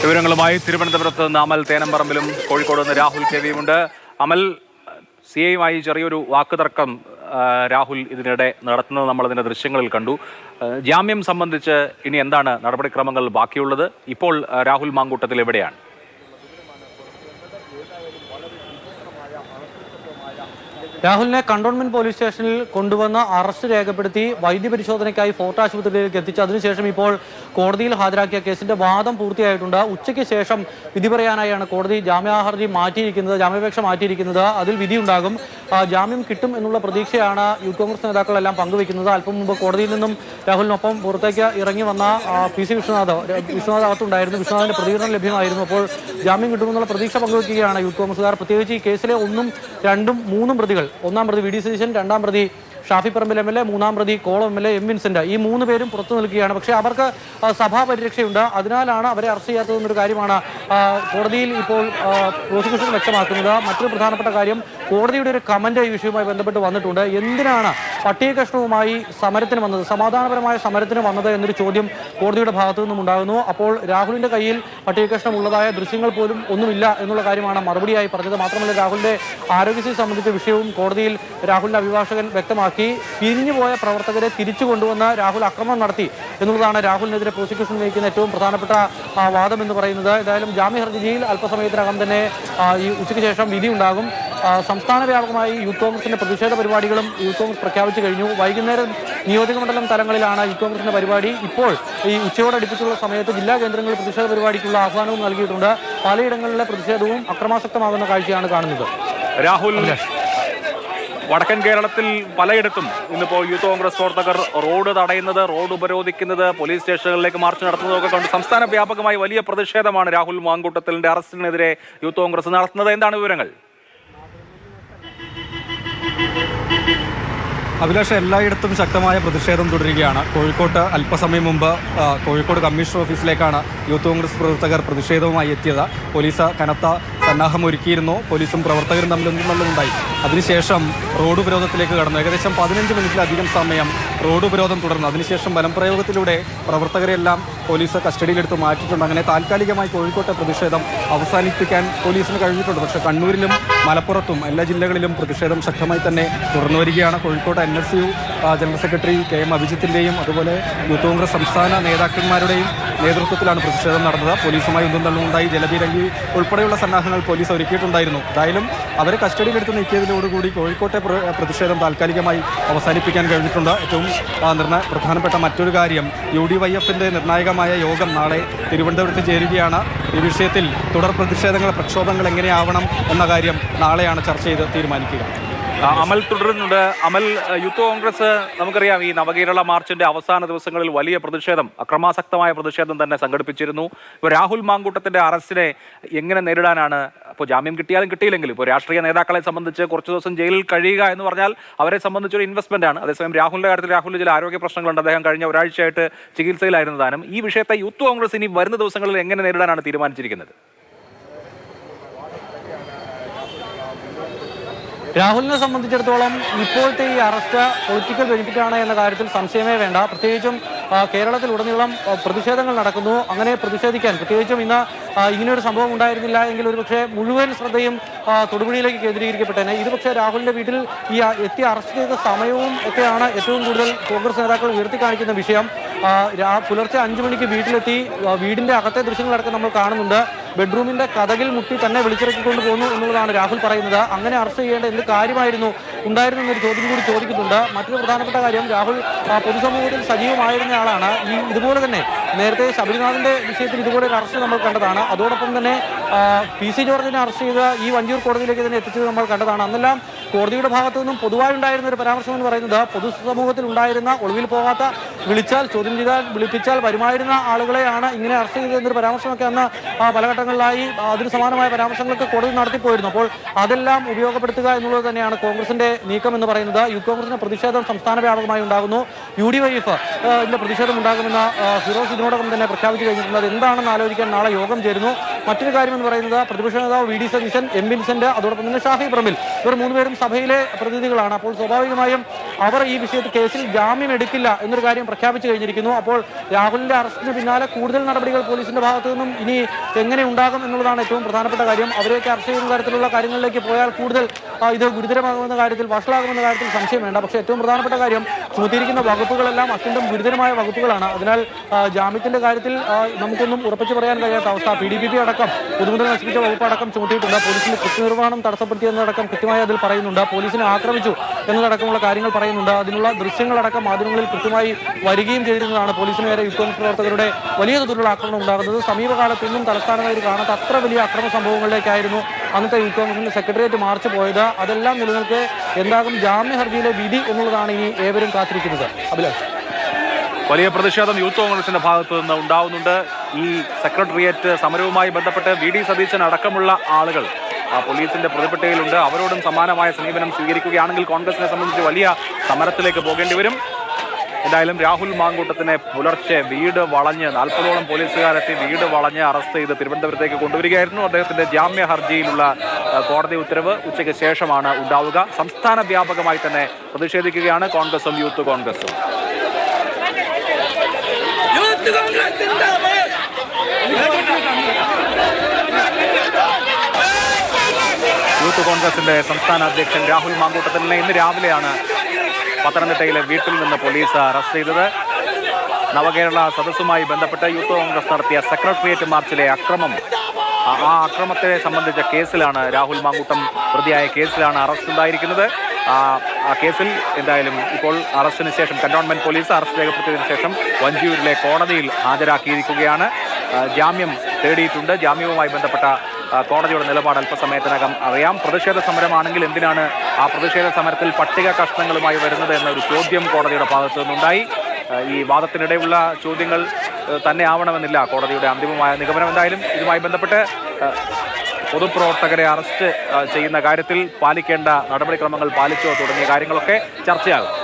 വിവരങ്ങളുമായി തിരുവനന്തപുരത്ത് നിന്ന് അമൽ തേനമ്പറമ്പിലും കോഴിക്കോട് നിന്ന് രാഹുൽ കെവിയുമുണ്ട്. അമൽ, സിഐയുമായി ചെറിയൊരു വാക്കുതർക്കം രാഹുൽ ഇതിനിടെ നടത്തുന്നത് നമ്മളതിൻ്റെ ദൃശ്യങ്ങളിൽ കണ്ടു. ജാമ്യം സംബന്ധിച്ച് ഇനി എന്താണ് നടപടിക്രമങ്ങൾ ബാക്കിയുള്ളത്? ഇപ്പോൾ രാഹുൽ മാങ്കൂട്ടത്തിൽ എവിടെയാണ്? രാഹുലിനെ കണ്ടോൺമെന്റ് പോലീസ് സ്റ്റേഷനിൽ കൊണ്ടുവന്ന് അറസ്റ്റ് രേഖപ്പെടുത്തി വൈദ്യപരിശോധനയ്ക്കായി ഫോർട്ട് ആശുപത്രിയിലേക്ക് എത്തിച്ചു. അതിനുശേഷം ഇപ്പോൾ കോടതിയിൽ ഹാജരാക്കിയ കേസിന്റെ വാദം പൂർത്തിയായിട്ടുണ്ട്. ഉച്ചയ്ക്ക് ശേഷം വിധി പറയാനായാണ് കോടതി ജാമ്യാപേക്ഷ മാറ്റിയിരിക്കുന്നത്. അതിൽ വിധിയുണ്ടാകും. ജാമ്യം കിട്ടും എന്നുള്ള പ്രതീക്ഷയാണ് യൂത്ത് കോൺഗ്രസ് നേതാക്കളെല്ലാം പങ്കുവയ്ക്കുന്നത്. അല്പം മുമ്പ് കോടതിയിൽ നിന്നും രാഹുലിനൊപ്പം പുറത്തേക്ക് ഇറങ്ങി വന്ന PC വിശ്വനാഥ് അകത്തുണ്ടായിരുന്നു. വിശ്വനാഥിന്റെ പ്രതികരണം ലഭ്യമായിരുന്നു. അപ്പോൾ ജാമ്യം കിട്ടുമെന്നുള്ള പ്രതീക്ഷ പങ്കുവയ്ക്കുകയാണ് യൂത്ത് കോൺഗ്രസുകാർ. പ്രത്യേകിച്ച് ഈ കേസിലെ 1, 2, 3 പ്രതികൾ, ഒന്നാം പ്രതി VD സതീശൻ, രണ്ടാം പ്രതി ഷാഫി പറമ്പിൽ MLA, മൂന്നാം പ്രതി കോളം MLA M വിൻസെന്റ്, ഈ 3 പേരും പുറത്തു നിൽക്കുകയാണ്. പക്ഷേ അവർക്ക് സഭാ പരിരക്ഷയുണ്ട്. അതിനാലാണ് അവരെ അറസ്റ്റ് ചെയ്യാത്തതെന്നൊരു കാര്യമാണ് കോടതിയിൽ ഇപ്പോൾ പ്രോസിക്യൂഷൻ വ്യക്തമാക്കുന്നത്. മറ്റൊരു പ്രധാനപ്പെട്ട കാര്യം, കോടതിയുടെ ഒരു കമന്റ് ഈ വിഷയവുമായി ബന്ധപ്പെട്ട് വന്നിട്ടുണ്ട്. എന്തിനാണ് പട്ടിക കഷ്ണവുമായി സമരത്തിന് വന്നത്, സമാധാനപരമായ സമരത്തിന് വന്നത് എന്നൊരു ചോദ്യം കോടതിയുടെ ഭാഗത്തു നിന്നും ഉണ്ടാകുന്നു. അപ്പോൾ രാഹുലിന്റെ കയ്യിൽ പട്ടിക കഷ്ണം ഉള്ളതായ ദൃശ്യങ്ങൾ പോലും ഒന്നുമില്ല എന്നുള്ള കാര്യമാണ് മറുപടിയായി പറഞ്ഞത്. മാത്രമല്ല, രാഹുലിന്റെ ആരോഗ്യസ്ഥിതി സംബന്ധിച്ച വിഷയവും കോടതിയിൽ രാഹുലിന്റെ അഭിഭാഷകൻ വ്യക്തമാക്കി. പിരിഞ്ഞുപോയ പ്രവർത്തകരെ തിരിച്ചു കൊണ്ടുവന്ന് രാഹുൽ ആക്രമണം നടത്തി എന്നുള്ളതാണ് രാഹുലിനെതിരെ പ്രോസിക്യൂഷൻ നയിക്കുന്ന ഏറ്റവും പ്രധാനപ്പെട്ട വാദം എന്ന് പറയുന്നത്. ഏതായാലും ജാമ്യ ഹർജിയിൽ അല്പസമയത്തിനകം തന്നെ ഈ ഉച്ചയ്ക്ക് ശേഷം വിധി ഉണ്ടാകും. സംസ്ഥാന വ്യാപകമായി യൂത്ത് കോൺഗ്രസിന്റെ പ്രതിഷേധ പരിപാടികളും യൂത്ത് കോൺഗ്രസ് പ്രഖ്യാപിച്ചു കഴിഞ്ഞു. വൈകുന്നേരം നിയോജകമണ്ഡലം തലങ്ങളിലാണ് യൂത്ത് കോൺഗ്രസിന്റെ പരിപാടി. ഇപ്പോൾ ഈ ഉച്ചയോടടുപ്പിച്ചുള്ള സമയത്ത് ജില്ലാ കേന്ദ്രങ്ങളിൽ പ്രതിഷേധ പരിപാടിക്കുള്ള ആഹ്വാനവും നൽകിയിട്ടുണ്ട്. പലയിടങ്ങളിലെ പ്രതിഷേധവും അക്രമാസക്തമാകുന്ന കാഴ്ചയാണ് കാണുന്നത്. രാഹുൽ, വടക്കൻ കേരളത്തിൽ പലയിടത്തും ഇന്നിപ്പോൾ യൂത്ത് കോൺഗ്രസ് പ്രവർത്തകർ റോഡ് തടയുന്നത്, റോഡ് ഉപരോധിക്കുന്നത്, പോലീസ് സ്റ്റേഷനുകളിലേക്ക് മാർച്ച് നടത്തുന്നതൊക്കെ കണ്ട് സംസ്ഥാന വ്യാപകമായി വലിയ പ്രതിഷേധമാണ് രാഹുൽ മാങ്കൂട്ടത്തിലിന്റെ അറസ്റ്റിനെതിരെ യൂത്ത് കോൺഗ്രസ് നടത്തുന്നത്. എന്താണ് വിവരങ്ങൾ? അഭിലാഷ്, എല്ലായിടത്തും ശക്തമായ പ്രതിഷേധം തുടരുകയാണ്. കോഴിക്കോട്ട് അല്പസമയം മുമ്പ് കോഴിക്കോട് കമ്മീഷണർ ഓഫീസിലേക്കാണ് യൂത്ത് കോൺഗ്രസ് പ്രവർത്തകർ പ്രതിഷേധവുമായി എത്തിയത്. പോലീസ് കനത്ത സന്നാഹം ഒരുക്കിയിരുന്നു. പോലീസും പ്രവർത്തകരും തമ്മിലൊന്നുണ്ടായി. അതിനുശേഷം റോഡ് ഉപരോധത്തിലേക്ക് കടന്നു. ഏകദേശം 15 മിനിറ്റിലധികം സമയം റോഡ് ഉപരോധം തുടർന്നു. അതിനുശേഷം ബലപ്രയോഗത്തിലൂടെ പ്രവർത്തകരെല്ലാം പോലീസ് കസ്റ്റഡിയിലെടുത്ത് മാറ്റിയിട്ടുണ്ട്. അങ്ങനെ താൽക്കാലികമായി കോഴിക്കോട്ടെ പ്രതിഷേധം അവസാനിപ്പിക്കാൻ പോലീസിന് കഴിഞ്ഞിട്ടുണ്ട്. പക്ഷേ കണ്ണൂരിലും മലപ്പുറത്തും എല്ലാ ജില്ലകളിലും പ്രതിഷേധം ശക്തമായി തന്നെ തുടർന്നു വരികയാണ്. Kozhikode NSU general secretary KM അഭിജിത്തിൻ്റെയും അതുപോലെ യൂത്ത് കോൺഗ്രസ് സംസ്ഥാന നേതാക്കന്മാരുടെയും നേതൃത്വത്തിലാണ് പ്രതിഷേധം നടന്നത്. പോലീസുമായി ഒന്നും തള്ളുണ്ടായി. ജലപീരങ്കി ഉൾപ്പെടെയുള്ള സന്നാഹങ്ങൾ പോലീസ് ഒരുക്കിയിട്ടുണ്ടായിരുന്നു. എന്തായാലും അവരെ കസ്റ്റഡിയിലെടുത്ത് നീക്കിയതിലോടുകൂടി കോഴിക്കോട്ടെ പ്രതിഷേധം താൽക്കാലികമായി അവസാനിപ്പിക്കാൻ കഴിഞ്ഞിട്ടുണ്ട്. ഏറ്റവും പ്രധാനപ്പെട്ട മറ്റൊരു കാര്യം, UDYFന്റെ നിർണായകമായ യോഗം നാളെ തിരുവനന്തപുരത്ത് ചേരുകയാണ്. ഈ വിഷയത്തിൽ തുടർ പ്രതിഷേധങ്ങൾ, പ്രക്ഷോഭങ്ങൾ എങ്ങനെയാവണം എന്ന കാര്യം നാളെയാണ് ചർച്ച ചെയ്ത് തീരുമാനിക്കുക. അമൽ തുടരുന്നുണ്ട്. അമൽ, യൂത്ത് കോൺഗ്രസ് നമുക്കറിയാം ഈ നവകേരള മാർച്ചിന്റെ അവസാന ദിവസങ്ങളിൽ വലിയ പ്രതിഷേധം, അക്രമാസക്തമായ പ്രതിഷേധം തന്നെ സംഘടിപ്പിച്ചിരുന്നു. ഇപ്പോൾ രാഹുൽ മാങ്കൂട്ടത്തിന്റെ അറസ്റ്റിനെ എങ്ങനെ നേരിടാനാണ്? ഇപ്പോൾ ജാമ്യം കിട്ടിയാലും കിട്ടിയില്ലെങ്കിലും ഇപ്പോൾ രാഷ്ട്രീയ നേതാക്കളെ സംബന്ധിച്ച് കുറച്ച് ദിവസം ജയിലിൽ കഴിയുക എന്ന് പറഞ്ഞാൽ അവരെ സംബന്ധിച്ചൊരു ഇൻവെസ്റ്റ്മെന്റ് ആണ്. അതേസമയം രാഹുലിന്റെ കാര്യത്തിൽ രാഹുലിന് ചില ആരോഗ്യ പ്രശ്നങ്ങളുണ്ട്. അദ്ദേഹം കഴിഞ്ഞ ഒരാഴ്ചയായിട്ട് ചികിത്സയിലായിരുന്നു താനും. ഈ വിഷയത്തെ യൂത്ത് കോൺഗ്രസ് ഇനി വരുന്ന ദിവസങ്ങളിൽ എങ്ങനെ നേരിടാനാണ് തീരുമാനിച്ചിരിക്കുന്നത്? രാഹുലിനെ സംബന്ധിച്ചിടത്തോളം ഇപ്പോഴത്തെ ഈ അറസ്റ്റ് പൊളിറ്റിക്കൽ ബെനിഫിറ്റാണ് എന്ന കാര്യത്തിൽ സംശയമേ വേണ്ട. പ്രത്യേകിച്ചും കേരളത്തിലുടനീളം പ്രതിഷേധങ്ങൾ നടക്കുന്നു. അങ്ങനെ പ്രതിഷേധിക്കാൻ, പ്രത്യേകിച്ചും ഇന്ന് ഇങ്ങനെയൊരു സംഭവം ഉണ്ടായിരുന്നില്ല എങ്കിൽ ഒരുപക്ഷെ മുഴുവൻ ശ്രദ്ധയും തൊടുപുഴയിലേക്ക് കേന്ദ്രീകരിക്കപ്പെട്ടേനെ. ഇത് പക്ഷേ രാഹുലിന്റെ വീട്ടിൽ ഈ അറസ്റ്റ് ചെയ്ത സമയവും ഒക്കെയാണ് ഏറ്റവും കൂടുതൽ കോൺഗ്രസ് നേതാക്കൾ ഉയർത്തിക്കാണിക്കുന്ന വിഷയം. പുലർച്ചെ 5 മണിക്ക് വീട്ടിലെത്തി. വീടിന്റെ അകത്തെ ദൃശ്യങ്ങളടക്കം നമ്മൾ കാണുന്നുണ്ട്. ബെഡ്റൂമിന്റെ കതകിൽ മുട്ടി തന്നെ വിളിച്ചിറക്കിക്കൊണ്ട് പോകുന്നു എന്നുള്ളതാണ് രാഹുൽ പറയുന്നത്. അങ്ങനെ അറസ്റ്റ് ചെയ്യേണ്ട എന്ത് കാര്യമായിരുന്നു ഉണ്ടായിരുന്നൊരു ചോദ്യം കൂടി ചോദിക്കുന്നുണ്ട്. മറ്റൊരു പ്രധാനപ്പെട്ട കാര്യം, രാഹുൽ പൊതുസമൂഹത്തിൽ സജീവമായിരുന്ന ആളാണ്. ഇതുപോലെ തന്നെ നേരത്തെ ശബരിനാഥിന്റെ വിഷയത്തിൽ ഇതുപോലെ ഒരു അറസ്റ്റ് നമ്മൾ കണ്ടതാണ്. അതോടൊപ്പം തന്നെ PC ജോർജിനെ അറസ്റ്റ് ചെയ്ത് ഈ വഞ്ചിയൂർ കോടതിയിലേക്ക് തന്നെ എത്തിച്ചത് നമ്മൾ കണ്ടതാണ്. അന്നെല്ലാം കോടതിയുടെ ഭാഗത്തു നിന്നും പൊതുവായി ഉണ്ടായിരുന്ന ഒരു പരാമർശം എന്ന് പറയുന്നത് പൊതുസമൂഹത്തിൽ ഉണ്ടായിരുന്ന, ഒളിവിൽ പോകാത്ത, വിളിച്ചാൽ ചോദ്യം ചെയ്താൽ വിളിപ്പിച്ചാൽ വരുമായിരുന്ന ആളുകളെയാണ് ഇങ്ങനെ അറസ്റ്റ് ചെയ്തതെന്നൊരു പരാമർശമൊക്കെ അന്ന് പല ഘട്ടങ്ങളിലായി അതിന് സമാനമായ പരാമർശങ്ങളൊക്കെ കോടതി നടത്തിപ്പോയിരുന്നു. അപ്പോൾ അതെല്ലാം ഉപയോഗപ്പെടുത്തുക എന്നുള്ളത് തന്നെയാണ് കോൺഗ്രസിന്റെ നീക്കം എന്ന് പറയുന്നത്. യൂത്ത് കോൺഗ്രസിന്റെ പ്രതിഷേധം സംസ്ഥാന വ്യാപകമായി ഉണ്ടാകുന്നു. UDYF പ്രതിഷേധം ഉണ്ടാകുമെന്ന് ഫിറോസ് ഇതിനോടകം തന്നെ പ്രഖ്യാപിച്ചു കഴിഞ്ഞിട്ടുണ്ട്. അത് എന്താണെന്ന് ആലോചിക്കാൻ നാളെ യോഗം ചേരുന്നു. മറ്റൊരു കാര്യം എന്ന് പറയുന്നത്, പ്രതിപക്ഷ നേതാവ് VD സതീശൻ, M വിൻസെന്റ്, അതോടൊപ്പം തന്നെ ഷാഫി പറമ്പിൽ, ഇവർ 3 പേരും സഭയിലെ പ്രതിനിധികളാണ്. അപ്പോൾ സ്വാഭാവികമായും അവർ ഈ വിഷയത്തിൽ കേസിൽ ജാമ്യം എടുക്കില്ല എന്നൊരു കാര്യം പ്രഖ്യാപിച്ചു കഴിഞ്ഞിരിക്കുന്നു. അപ്പോൾ രാഹുലിന്റെ അറസ്റ്റിന് പിന്നാലെ കൂടുതൽ നടപടികൾ പോലീസിന്റെ ഭാഗത്തു നിന്നും ഇനി എങ്ങനെ ഉണ്ടാകും എന്നുള്ളതാണ് ഏറ്റവും പ്രധാനപ്പെട്ട കാര്യം. അവരെയൊക്കെ അറസ്റ്റ് ചെയ്യുന്ന തരത്തിലുള്ള കാര്യങ്ങളിലേക്ക് പോയാൽ കൂടുതൽ ഇത് ഗുരുതരമാകുമെന്ന കാര്യത്തിൽ വഷളാകുമെന്ന കാര്യത്തിൽ സംശയം വേണ്ട. പക്ഷേ ഏറ്റവും പ്രധാനപ്പെട്ട കാര്യം ചുമത്തിയിരിക്കുന്ന വകുപ്പുകളെല്ലാം അത്യന്തം ഗുരുതരമായ വകുപ്പുകളാണ്. അതിനാൽ ജാമ്യത്തിന്റെ കാര്യത്തിൽ നമുക്കൊന്നും ഉറപ്പിച്ചു പറയാൻ കഴിയാത്ത അവസ്ഥ. PDPP അടക്കം പൊതുമുതൽ നശിപ്പിച്ച വകുപ്പ് അടക്കം ചുമത്തിയിട്ടുണ്ട്. പോലീസിന്റെ കൃത്യനിർവഹണം തടസ്സപ്പെടുത്തിയെന്നടക്കം കൃത്യമായി അതിൽ പറയുന്നുണ്ട്. പോലീസിനെ ആക്രമിച്ചു എന്നതടക്കമുള്ള കാര്യങ്ങൾ പറയുന്നുണ്ട്. അതിനുള്ള ദൃശ്യങ്ങളടക്കം മാധ്യമങ്ങളിൽ കൃത്യമായി വരികയും ചെയ്തിരുന്നതാണ്. പോലീസിന് നേരെ യൂത്ത് കോൺഗ്രസ് പ്രവർത്തകരുടെ വലിയ തോതിലുള്ള ആക്രമണം ഉണ്ടാകുന്നത്. സമീപകാലത്തൊന്നും തലസ്ഥാനമായി കാണാത്ത അത്ര വലിയ അക്രമ സംഭവങ്ങളിലേക്കായിരുന്നു അന്നത്തെ യൂത്ത് കോൺഗ്രസിന്റെ സെക്രട്ടേറിയറ്റ് മാർച്ച് പോയത്. അതെല്ലാം നിലനിൽക്കെ എന്താകും ജാമ്യ ഹർജിയിലെ വിധി എന്നുള്ളതാണ് ഇനി ഏവരും കാത്തിരിക്കുന്നത്. അഭിലാഷ്, വലിയ പ്രതിഷേധം യൂത്ത് കോൺഗ്രസിന്റെ ഭാഗത്തു നിന്ന് ഉണ്ടാവുന്നുണ്ട്. ഈ സെക്രട്ടേറിയറ്റ് സമരവുമായി ബന്ധപ്പെട്ട് VD സതീശൻ അടക്കമുള്ള ആളുകൾ പോലീസിന്റെ പ്രതിപട്ടികയിലുണ്ട്. അവരോടും സമാനമായ സമീപനം സ്വീകരിക്കുകയാണെങ്കിൽ കോൺഗ്രസിനെ സംബന്ധിച്ച് വലിയ സമരത്തിലേക്ക് പോകേണ്ടി വരും. എന്തായാലും രാഹുൽ മാങ്കൂട്ടത്തിനെ പുലർച്ചെ വീട് വളഞ്ഞ് 40ഓളം പോലീസുകാരെത്തി വീട് വളഞ്ഞ് അറസ്റ്റ് ചെയ്ത് തിരുവനന്തപുരത്തേക്ക് കൊണ്ടുവരികയായിരുന്നു. അദ്ദേഹത്തിന്റെ ജാമ്യ ഹർജിയിലുള്ള കോടതി ഉത്തരവ് ഉച്ചയ്ക്ക് ശേഷമാണ് ഉണ്ടാവുക. സംസ്ഥാന വ്യാപകമായി തന്നെ പ്രതിഷേധിക്കുകയാണ് കോൺഗ്രസും യൂത്ത് കോൺഗ്രസും. യൂത്ത് കോൺഗ്രസിന്റെ സംസ്ഥാന അധ്യക്ഷൻ രാഹുൽ മാങ്കൂട്ടത്തിനെ ഇന്ന് രാവിലെയാണ് പത്തനംതിട്ടയിലെ വീട്ടിൽ നിന്ന് പോലീസ് അറസ്റ്റ് ചെയ്തത്. നവകേരള സദസ്സുമായി ബന്ധപ്പെട്ട് യൂത്ത് കോൺഗ്രസ് നടത്തിയ സെക്രട്ടേറിയറ്റ് മാർച്ചിലെ അക്രമം, ആ അക്രമത്തെ സംബന്ധിച്ച കേസിലാണ് രാഹുൽ മാങ്കൂട്ടം പ്രതിയായ കേസിലാണ് അറസ്റ്റ് ഉണ്ടായിരിക്കുന്നത്. ആ കേസിൽ എന്തായാലും ഇപ്പോൾ അറസ്റ്റിന് ശേഷം കന്റോൺമെന്റ് പോലീസ് അറസ്റ്റ് രേഖപ്പെടുത്തിയതിനു ശേഷം വഞ്ചിയൂരിലെ കോടതിയിൽ ഹാജരാക്കിയിരിക്കുകയാണ്. ജാമ്യം തേടിയിട്ടുണ്ട്. ജാമ്യവുമായി ബന്ധപ്പെട്ട കോടതിയുടെ നിലപാട് അല്പസമയത്തിനകം അറിയാം. പ്രതിഷേധ സമരമാണെങ്കിൽ എന്തിനാണ് ആ പ്രതിഷേധ സമരത്തിൽ പട്ടിക കഷ്ണങ്ങളുമായി വരുന്നത് എന്നൊരു ചോദ്യം കോടതിയുടെ ഭാഗത്തു നിന്നുണ്ടായി. ഈ വാദത്തിനിടെയുള്ള ചോദ്യങ്ങൾ തന്നെ ആവണമെന്നില്ല കോടതിയുടെ അന്തിമമായ നിഗമനം. എന്തായാലും ഇതുമായി ബന്ധപ്പെട്ട് പൊതുപ്രവർത്തകരെ അറസ്റ്റ് ചെയ്യുന്ന കാര്യത്തിൽ പാലിക്കേണ്ട നടപടിക്രമങ്ങൾ പാലിച്ചോ തുടങ്ങിയ കാര്യങ്ങളൊക്കെ ചർച്ചയാകും.